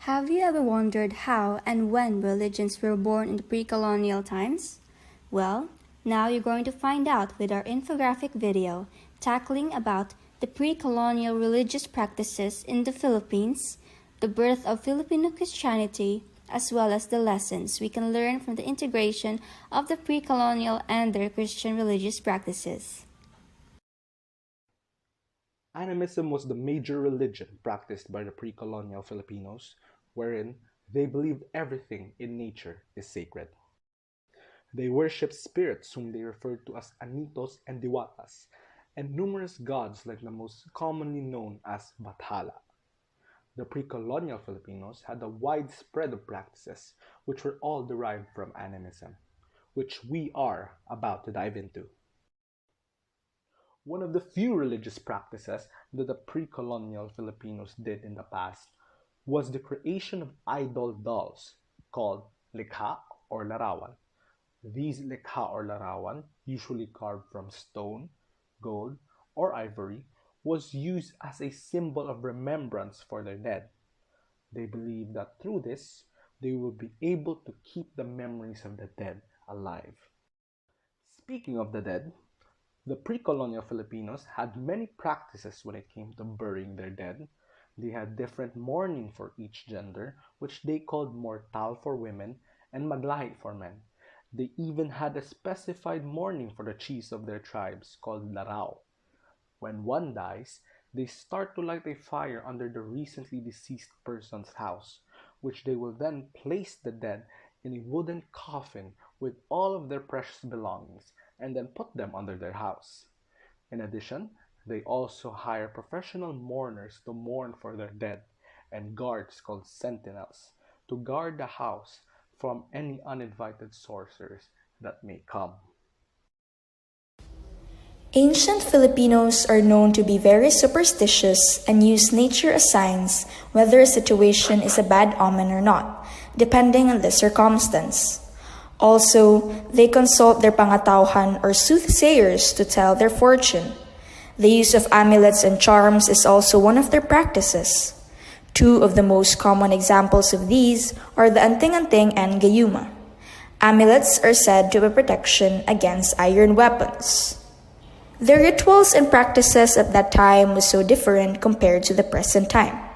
Have you ever wondered how and when religions were born in the pre-colonial times? Well, now you're going to find out with our infographic video tackling about the pre-colonial religious practices in the Philippines, the birth of Filipino Christianity, as well as the lessons we can learn from the integration of the pre-colonial and their Christian religious practices. Animism was the major religion practiced by the pre-colonial Filipinos, wherein they believed everything in nature is sacred. They worshipped spirits whom they referred to as anitos and diwatas, and numerous gods like the most commonly known as Bathala. The pre-colonial Filipinos had a wide spread of practices which were all derived from animism, which we are about to dive into. One of the few religious practices that the pre-colonial Filipinos did in the past was the creation of idol dolls called likha or larawan. These likha or larawan, usually carved from stone, gold, or ivory, was used as a symbol of remembrance for their dead. They believed that through this, they would be able to keep the memories of the dead alive. Speaking of the dead, the pre-colonial Filipinos had many practices when it came to burying their dead. They had different mourning for each gender, which they called mortal for women and maglahi for men. They even had a specified mourning for the chiefs of their tribes called laraw. When one dies, they start to light a fire under the recently deceased person's house, which they will then place the dead in a wooden coffin with all of their precious belongings and then put them under their house. In addition, they also hire professional mourners to mourn for their dead and guards called sentinels to guard the house from any uninvited sorcerers that may come. Ancient Filipinos are known to be very superstitious and use nature as signs whether a situation is a bad omen or not, depending on the circumstance. Also, they consult their pangatauhan or soothsayers to tell their fortune. The use of amulets and charms is also one of their practices. Two of the most common examples of these are the anting-anting and gayuma. Amulets are said to be protection against iron weapons. The rituals and practices at that time was so different compared to the present time.